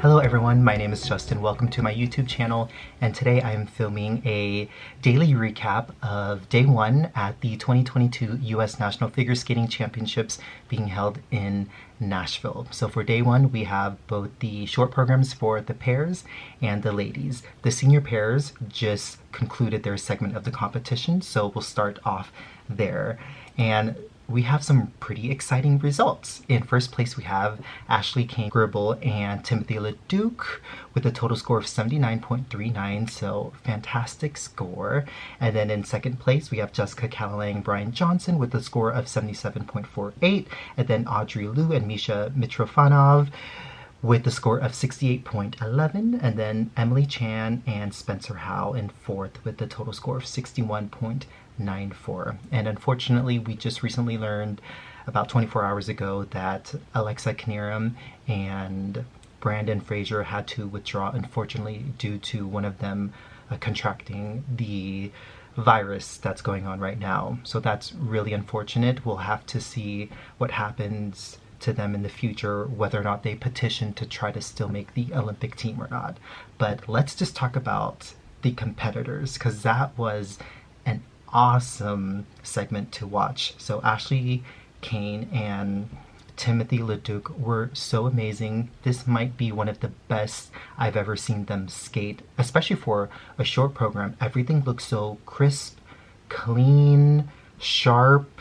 Hello everyone, my name is Justin. Welcome to my YouTube channel, and today I am filming a daily recap of day one at the 2022 US National Figure Skating Championships being held in Nashville. So for day one, we have both the short programs for the pairs and the ladies. The senior pairs just concluded their segment of the competition, so we'll start off there. And we have some pretty exciting results. In first place, we have Ashley Cain-Gribble and Timothy LeDuc with a total score of 79.39, so fantastic score. And then in second place, we have Jessica Calalang, Brian Johnson with a score of 77.48, and then Audrey Liu and Misha Mitrofanov with the score of 68.11, and then Emily Chen and Spencer Howe in fourth with the total score of 61.94. And unfortunately, we just recently learned about 24 hours ago that Alexa Knierim and Brandon Fraser had to withdraw, unfortunately, due to one of them contracting the virus that's going on right now. So that's really unfortunate. We'll have to see what happens to them in the future, whether or not they petition to try to still make the Olympic team or not. But let's just talk about the competitors, because that was an awesome segment to watch. So Ashley Cain and Timothy LeDuc were so amazing. This might be one of the best I've ever seen them skate, especially for a short program. Everything looked so crisp, clean, sharp.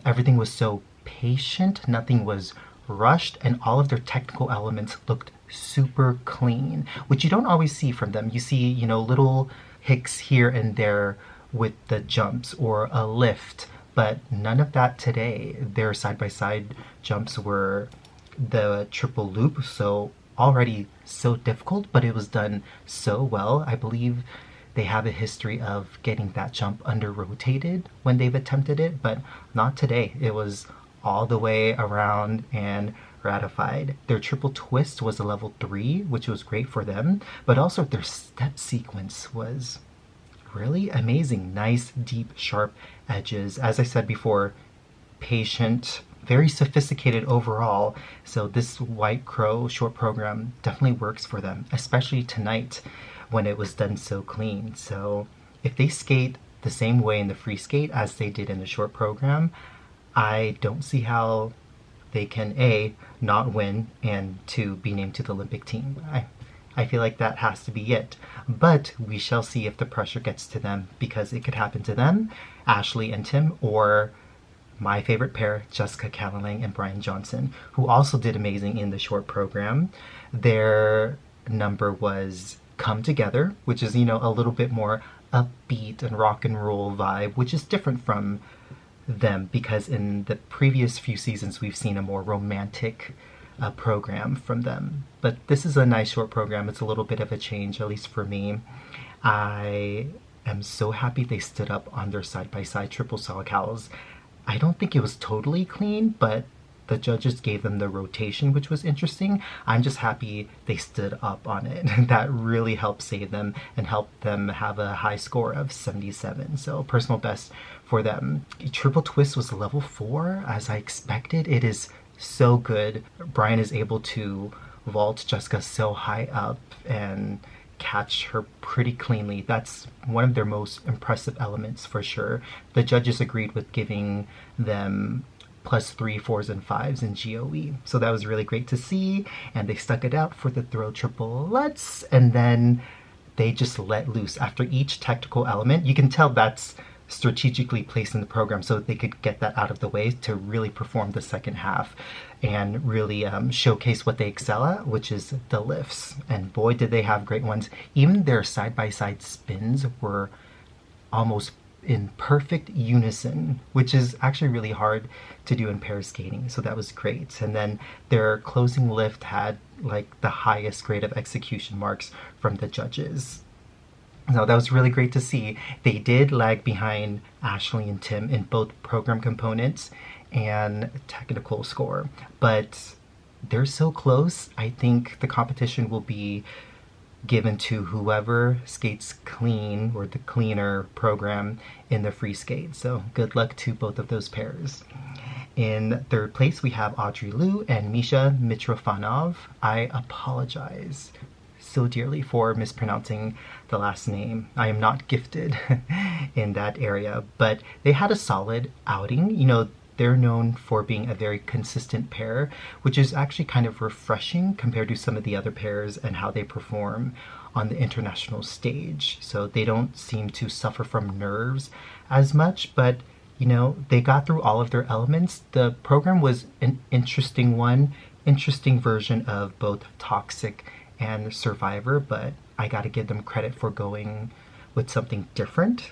Everything was so patient, nothing was rushed, and all of their technical elements looked super clean, which you don't always see from them. You see, little hicks here and there with the jumps or a lift, but none of that today. Their side-by-side jumps were the triple loop, so already so difficult, but it was done so well. I believe they have a history of getting that jump under-rotated when they've attempted it, but not today. It was all the way around and ratified. Their triple twist was a level 3, which was great for them, but also their step sequence was really amazing. Nice, deep, sharp edges. As I said before, patient, very sophisticated overall. So this White Crow short program definitely works for them, especially tonight when it was done so clean. So if they skate the same way in the free skate as they did in the short program, I don't see how they can A, not win, and 2, be named to the Olympic team. I feel like that has to be it. But we shall see if the pressure gets to them, because it could happen to them, Ashley and Tim, or my favorite pair, Jessica Calalang and Brian Johnson, who also did amazing in the short program. Their number was Come Together, which is, a little bit more upbeat and rock and roll vibe, which is different from them, because in the previous few seasons we've seen a more romantic program from them. But this is a nice short program. It's a little bit of a change, at least for me. I am so happy they stood up on their side-by-side triple salchows. I don't think it was totally clean, but the judges gave them the rotation, which was interesting. I'm just happy they stood up on it. That really helped save them and helped them have a high score of 77. So personal best for them. Triple twist was a level 4, as I expected. It is so good. Brian is able to vault Jessica so high up and catch her pretty cleanly. That's one of their most impressive elements for sure. The judges agreed with giving them +3, 4s, and 5s in GOE. So that was really great to see, and they stuck it out for the throw triplets, and then they just let loose after each technical element. You can tell that's strategically placed in the program so that they could get that out of the way to really perform the second half and really showcase what they excel at, which is the lifts. And boy, did they have great ones. Even their side-by-side spins were almost in perfect unison, which is actually really hard to do in pair skating, so that was great. And then their closing lift had like the highest grade of execution marks from the judges. So that was really great to see. They did lag behind Ashley and Tim in both program components and technical score, but they're so close. I think the competition will be given to whoever skates clean or the cleaner program in the free skate. So good luck to both of those pairs. In third place, we have Audrey Liu and Misha Mitrofanov. I apologize so dearly for mispronouncing the last name. I am not gifted in that area, but they had a solid outing. You know, they're known for being a very consistent pair, which is actually kind of refreshing compared to some of the other pairs and how they perform on the international stage. So they don't seem to suffer from nerves as much, but you know, they got through all of their elements. The program was an interesting one, interesting version of both Toxic and Survivor, but I gotta give them credit for going with something different.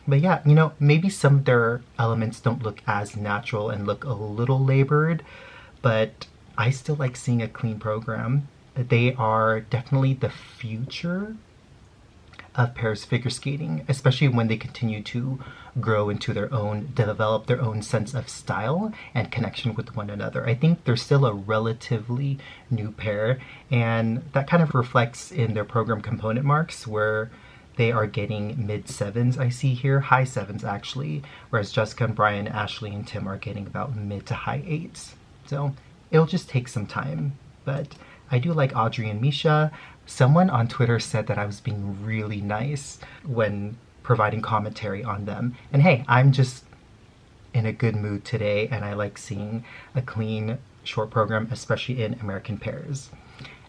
But yeah, you know, maybe some of their elements don't look as natural and look a little labored, but I still like seeing a clean program. They are definitely the future of pairs figure skating, especially when they continue to grow into their own, develop their own sense of style and connection with one another. I think they're still a relatively new pair, and that kind of reflects in their program component marks, where they are getting mid-7s, I see here, high 7s actually, whereas Jessica and Brian, Ashley, and Tim are getting about mid to high 8s. So it'll just take some time, but I do like Audrey and Misha. Someone on Twitter said that I was being really nice when providing commentary on them. And hey, I'm just in a good mood today, and I like seeing a clean short program, especially in American pairs.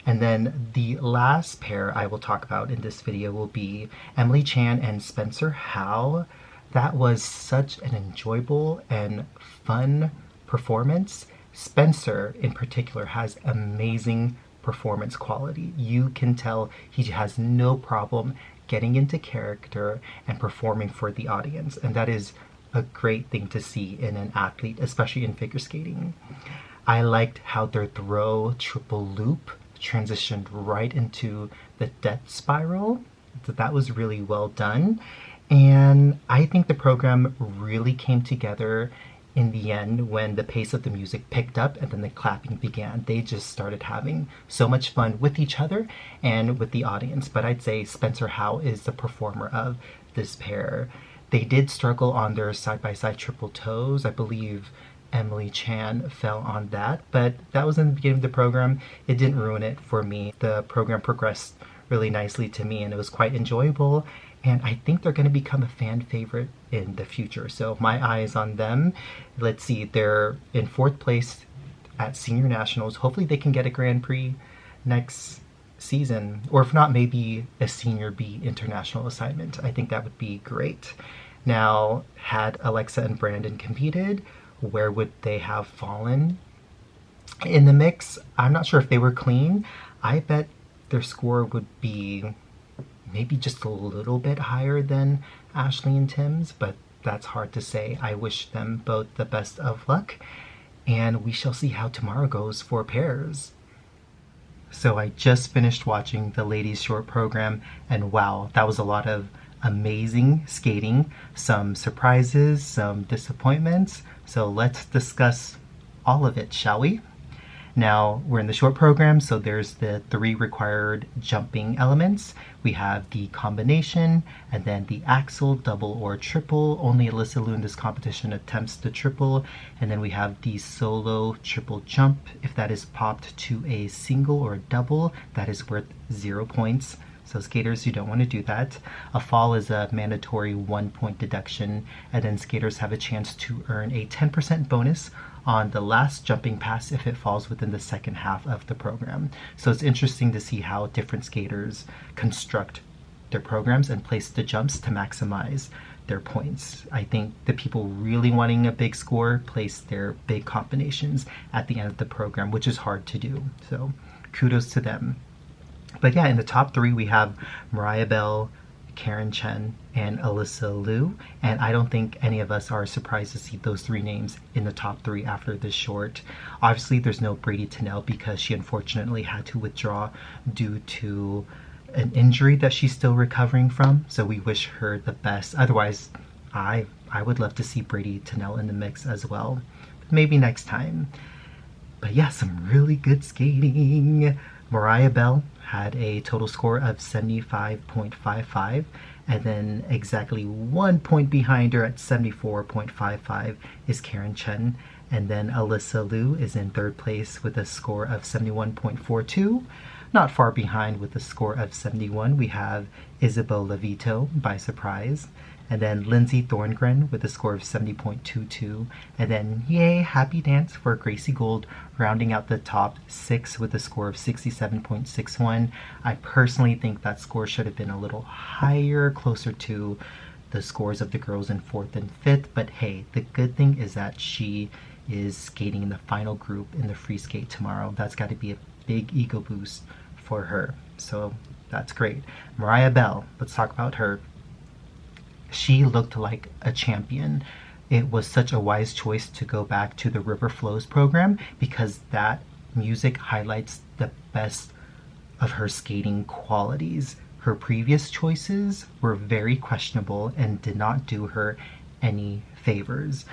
And then the last pair I will talk about in this video will be Emily Chan and Spencer Howe. That was such an enjoyable and fun performance. Spencer in particular has amazing performance quality. You can tell he has no problem getting into character and performing for the audience, and that is a great thing to see in an athlete, especially in figure skating. I liked how their throw triple loop transitioned right into the death spiral. That was really well done, and I think the program really came together in the end when the pace of the music picked up and then the clapping began. They just started having so much fun with each other and with the audience. But I'd say Spencer Howe is the performer of this pair. They did struggle on their side-by-side triple toes. I believe Emily Chan fell on that, but that was in the beginning of the program. It didn't ruin it for me. The program progressed really nicely to me, and it was quite enjoyable. And I think they're going to become a fan favorite in the future. So my eye is on them. Let's see, they're in 4th place at Senior Nationals. Hopefully they can get a Grand Prix next season. Or if not, maybe a Senior B international assignment. I think that would be great. Now, had Alexa and Brandon competed, where would they have fallen in the mix? I'm not sure if they were clean. I bet their score would be maybe just a little bit higher than Ashley and Tim's, but that's hard to say. I wish them both the best of luck, and we shall see how tomorrow goes for pairs. So I just finished watching the ladies short program, and wow, that was a lot of amazing skating, some surprises, some disappointments. So let's discuss all of it, shall we? Now, we're in the short program, so there's the 3 required jumping elements. We have the combination, and then the axel, double, or triple. Only Alyssa Liu in this competition attempts the triple. And then we have the solo triple jump. If that is popped to a single or a double, that is worth 0 points. So skaters, you don't want to do that. A fall is a mandatory 1-point deduction, and then skaters have a chance to earn a 10% bonus on the last jumping pass if it falls within the second half of the program. So it's interesting to see how different skaters construct their programs and place the jumps to maximize their points. I think the people really wanting a big score place their big combinations at the end of the program, which is hard to do. So kudos to them. But yeah, in the top 3 we have Mariah Bell, Chen, and Alysa Liu, and I don't think any of us are surprised to see those 3 names in the top 3 after this short. Obviously there's no Brady Tennell because she unfortunately had to withdraw due to an injury that she's still recovering from, so we wish her the best. Otherwise, I would love to see Brady Tennell in the mix as well. Maybe next time. But yeah, some really good skating. Mariah Bell had a total score of 75.55, and then exactly 1 point behind her at 74.55 is Chen, and then Alyssa Liu is in third place with a score of 71.42. Not far behind with a score of 71, we have Isabel Levito by surprise, and then Lindsay Thorngren with a score of 70.22, and then yay, happy dance for Gracie Gold rounding out the top 6 with a score of 67.61. I personally think that score should have been a little higher, closer to the scores of the girls in 4th and 5th, but hey, the good thing is that she is skating in the final group in the free skate tomorrow. That's got to be a big ego boost for her, so that's great. Mariah Bell, let's talk about her. She looked like a champion. It was such a wise choice to go back to the River Flows program because that music highlights the best of her skating qualities. Her previous choices were very questionable and did not do her any favors.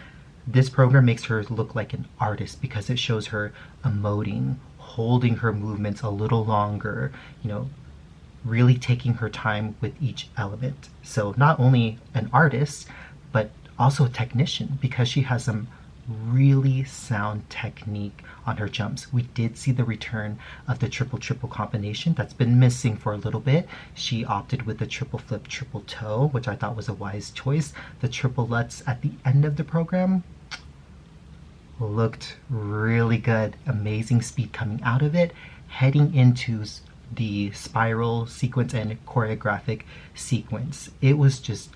This program makes her look like an artist because it shows her emoting, holding her movements a little longer, really taking her time with each element. So not only an artist, but also a technician because she has some really sound technique on her jumps. We did see the return of the triple combination that's been missing for a little bit. She opted with the triple flip, triple toe, which I thought was a wise choice. The triple lutz at the end of the program looked really good. Amazing speed coming out of it, heading into the spiral sequence and choreographic sequence. It was just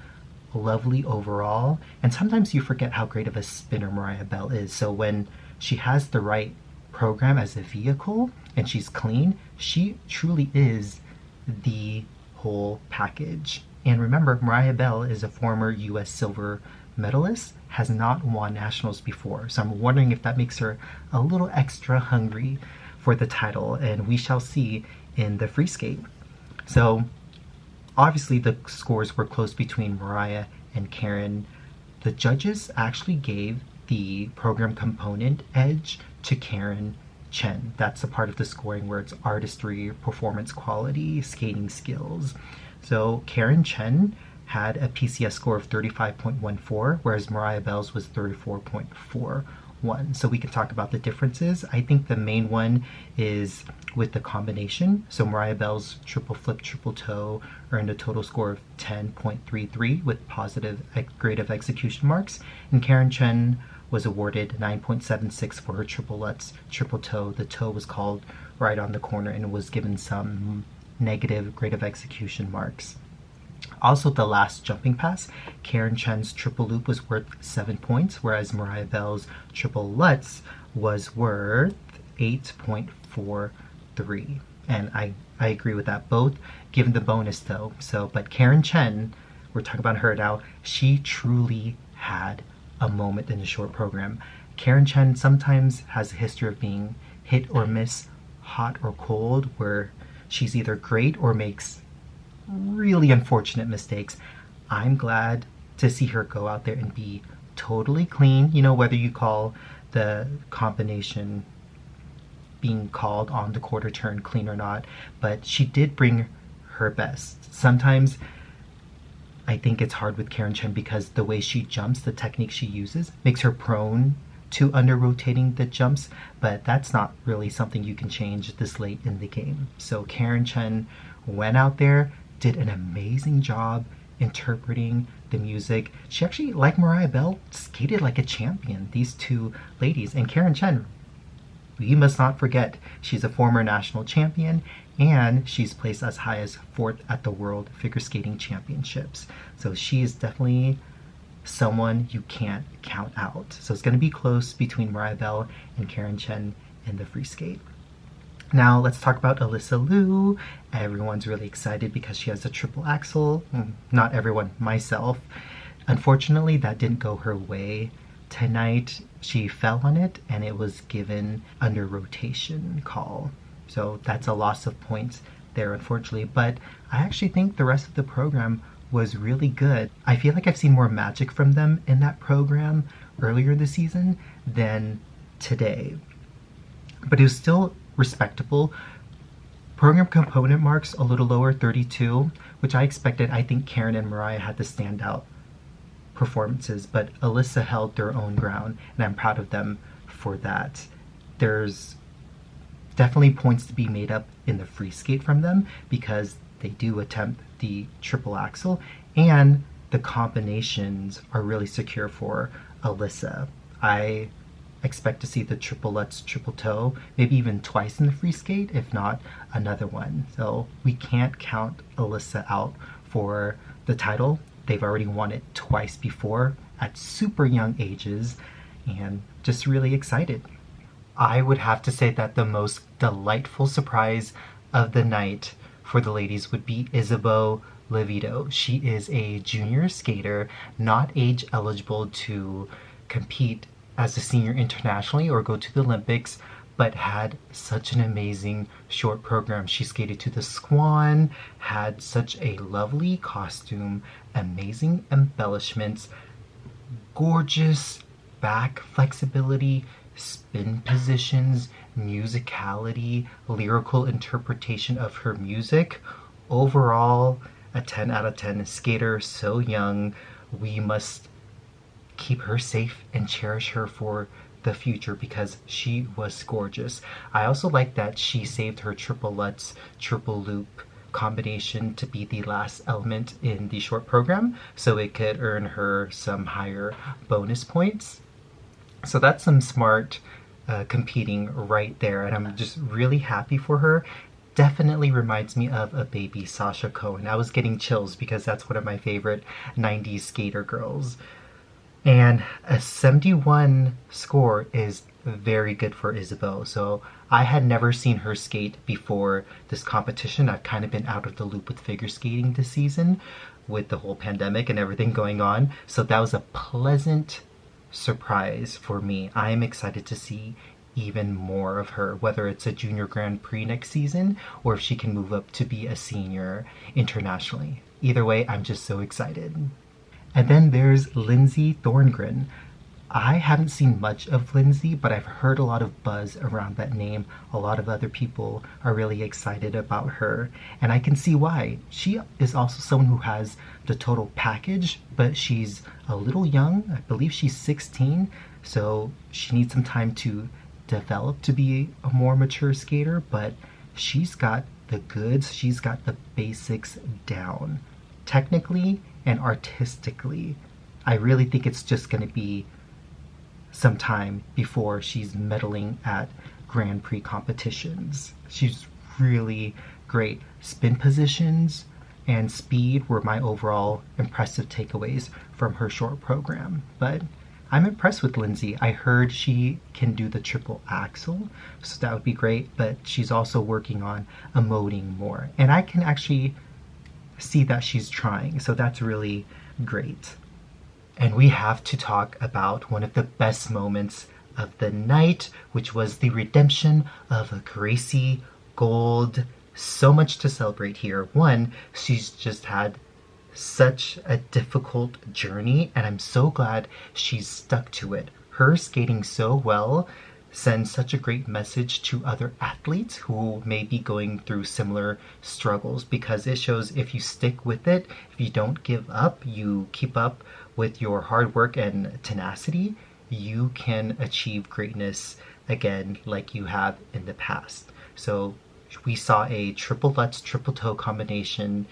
lovely overall, and sometimes you forget how great of a spinner Mariah Bell is. So when she has the right program as a vehicle and she's clean, she truly is the whole package. And remember, Mariah Bell is a former US silver medalist, has not won nationals before, so I'm wondering if that makes her a little extra hungry for the title, and we shall see in the free skate. So obviously the scores were close between Mariah and Karen. The judges actually gave the program component edge to Chen. That's a part of the scoring where it's artistry, performance quality, skating skills. So Chen had a PCS score of 35.14, whereas Mariah Bell's was 34.41. So we can talk about the differences. I think the main one is with the combination. So Mariah Bell's triple flip, triple toe earned a total score of 10.33 with positive grade of execution marks. And Chen was awarded 9.76 for her triple lutz, triple toe. The toe was called right on the corner and was given some negative grade of execution marks. Also, the last jumping pass, Chen's triple loop was worth 7 points, whereas Mariah Bell's triple lutz was worth 8.43. And I agree with that, both given the bonus though. So, but Chen, we're talking about her now, she truly had a moment in the short program. Chen sometimes has a history of being hit or miss, hot or cold, where she's either great or makes really unfortunate mistakes. I'm glad to see her go out there and be totally clean, whether you call the combination being called on the quarter turn clean or not, but she did bring her best. Sometimes I think it's hard with Chen because the way she jumps, the technique she uses, makes her prone to under rotating the jumps, but that's not really something you can change this late in the game. So Chen went out there, did an amazing job interpreting the music. She actually, like Mariah Bell, skated like a champion, these two ladies. And Chen, we must not forget, she's a former national champion and she's placed as high as 4th at the World Figure Skating Championships. So she is definitely someone you can't count out. So it's going to be close between Mariah Bell and Chen in the free skate. Now let's talk about Alyssa Liu. Everyone's really excited because she has a triple axel. Not everyone, myself. Unfortunately, that didn't go her way tonight. She fell on it and it was given under rotation call. So that's a loss of points there, unfortunately. But I actually think the rest of the program was really good. I feel like I've seen more magic from them in that program earlier this season than today. But it was still respectable. Program component marks a little lower, 32, which I expected. I think Karen and Mariah had the standout performances, but Alyssa held their own ground, and I'm proud of them for that. There's definitely points to be made up in the free skate from them because they do attempt the triple axel, and the combinations are really secure for Alyssa. I expect to see the triple Lutz, triple toe, maybe even twice in the free skate, if not another one. So we can't count Alyssa out for the title. They've already won it twice before at super young ages, and just really excited. I would have to say that the most delightful surprise of the night for the ladies would be Isabeau Levito. She is a junior skater, not age eligible to compete as a senior internationally or go to the Olympics, but had such an amazing short program. She skated to the Swan, had such a lovely costume, amazing embellishments, gorgeous back flexibility, spin positions, musicality, lyrical interpretation of her music. Overall, a 10 out of 10 skater, so young. We must keep her safe and cherish her for the future because she was gorgeous. I also like that she saved her triple Lutz, triple loop combination to be the last element in the short program so it could earn her some higher bonus points. So that's some smart competing right there, and I'm just really happy for her. Definitely reminds me of a baby Sasha Cohen. I was getting chills because that's one of my favorite 90s skater girls. And a 71 score is very good for Isabeau. So I had never seen her skate before this competition. I've kind of been out of the loop with figure skating this season with the whole pandemic and everything going on. So that was a pleasant surprise for me. I am excited to see even more of her, whether it's a junior Grand Prix next season or if she can move up to be a senior internationally. Either way, I'm just so excited. And then there's Lindsay Thorngren. I haven't seen much of Lindsay, but I've heard a lot of buzz around that name. A lot of other people are really excited about her, and I can see why. She is also someone who has the total package, but she's a little young. I believe she's 16, so she needs some time to develop to be a more mature skater, but she's got the goods. She's got the basics down. Technically and artistically, I really think it's just going to be some time before she's medaling at Grand Prix competitions. She's really great. Spin positions and speed were my overall impressive takeaways from her short program. But I'm impressed with Lindsay. I heard she can do the triple axel, so that would be great, but she's also working on emoting more. And I can actually see that she's trying, so that's really great. And we have to talk about one of the best moments of the night, which was the redemption of Gracie Gold. So much to celebrate here. One, she's just had such a difficult journey, and I'm so glad she's stuck to it. Her skating so well sends such a great message to other athletes who may be going through similar struggles, because it shows if you stick with it, if you don't give up, you keep up with your hard work and tenacity, you can achieve greatness again like you have in the past. So we saw a triple Lutz, triple toe combination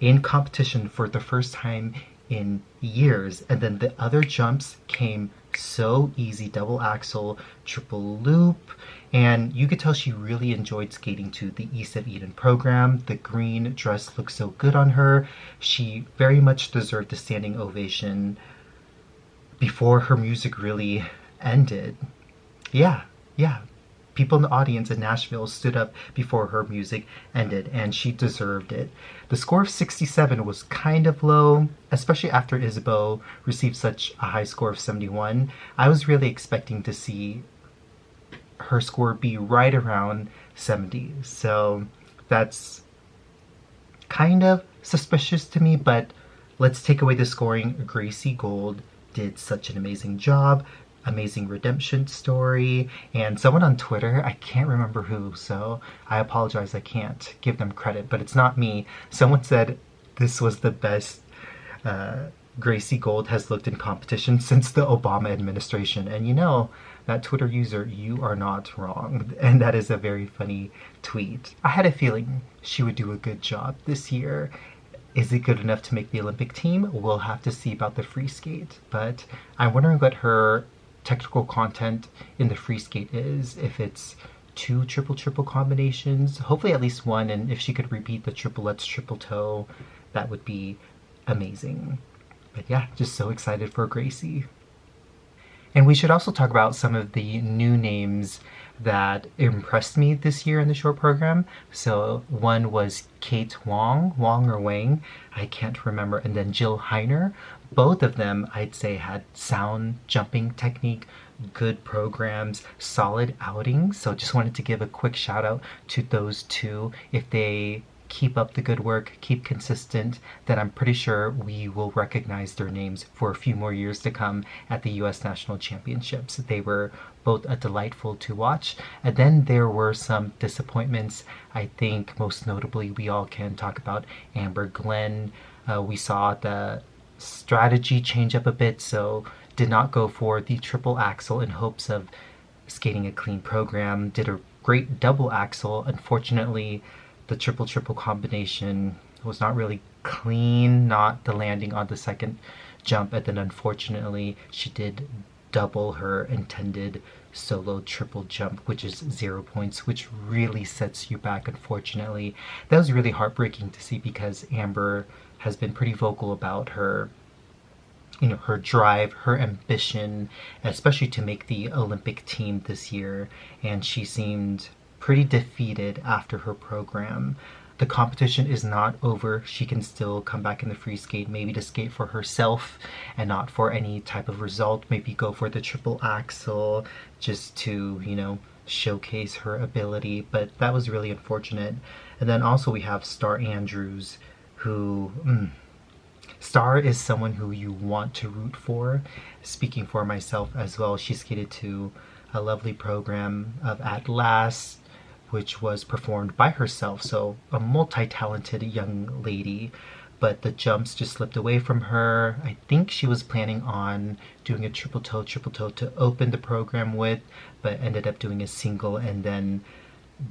in competition for the first time in years, and then the other jumps came so easy. Double axel, triple loop, and you could tell she really enjoyed skating to the East of Eden program. The green dress looked so good on her. She very much deserved the standing ovation before her music really ended. Yeah. People in the audience in Nashville stood up before her music ended, and she deserved it. The score of 67 was kind of low, especially after Isabeau received such a high score of 71. I was really expecting to see her score be right around 70. So that's kind of suspicious to me, but let's take away the scoring. Gracie Gold did such an amazing job. amazing redemption story. And someone on Twitter, I can't remember who, so I apologize, I can't give them credit, but it's not me. Someone said this was the best Gracie Gold has looked in competition since the Obama administration. And you know, that Twitter user, you are not wrong. And that is a very funny tweet. I had a feeling she would do a good job this year. Is it good enough to make the Olympic team? We'll have to see about the free skate. But I'm wondering what her technical content in the free skate is. If it's 2 triple combinations, hopefully at least 1. And if she could repeat the triplets, triple toe, that would be amazing. But yeah, just so excited for Gracie. And we should also talk about some of the new names that impressed me this year in the short program. So one was Kate Wong or Wang, I can't remember, and then Jill Heiner. Both of them, I'd say, had sound jumping technique, good programs, solid outings. So just wanted to give a quick shout out to those two. If they keep up the good work, keep consistent, then I'm pretty sure we will recognize their names for a few more years to come at the US National Championships. They were both a delightful to watch. And then there were some disappointments. I think most notably we all can talk about Amber Glenn. We saw the strategy change up a bit, so did not go for the triple axel in hopes of skating a clean program. Did a great double axel. Unfortunately, the triple combination was not really clean, not the landing on the second jump, and then unfortunately she did double her intended solo triple jump, which is 0 points, which really sets you back, unfortunately. That was really heartbreaking to see because Amber has been pretty vocal about her, you know, her drive, her ambition, especially to make the Olympic team this year, and she seemed pretty defeated after her program. The competition is not over. She can still come back in the free skate, maybe to skate for herself and not for any type of result. Maybe go for the triple axel just to, you know, showcase her ability. But that was really unfortunate. And then also we have Starr Andrews, who Starr is someone who you want to root for. Speaking for myself as well, she skated to a lovely program of At Last, which was performed by herself, so a multi-talented young lady, but the jumps just slipped away from her. I think she was planning on doing a triple toe to open the program with, but ended up doing a single, and then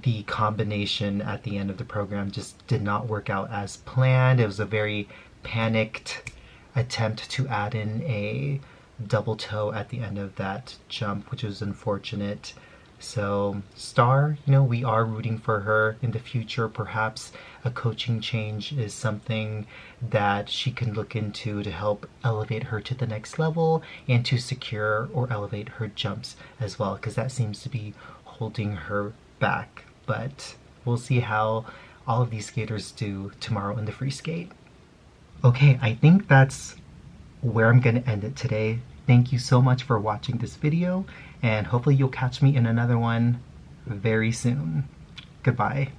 the combination at the end of the program just did not work out as planned. It was a very panicked attempt to add in a double toe at the end of that jump, which was unfortunate. So Starr, you know, we are rooting for her in the future. Perhaps a coaching change is something that she can look into to help elevate her to the next level and to secure or elevate her jumps as well, because that seems to be holding her back. But we'll see how all of these skaters do tomorrow in the free skate. Okay, I think that's where I'm going to end it today. Thank you so much for watching this video, and hopefully you'll catch me in another one very soon. Goodbye.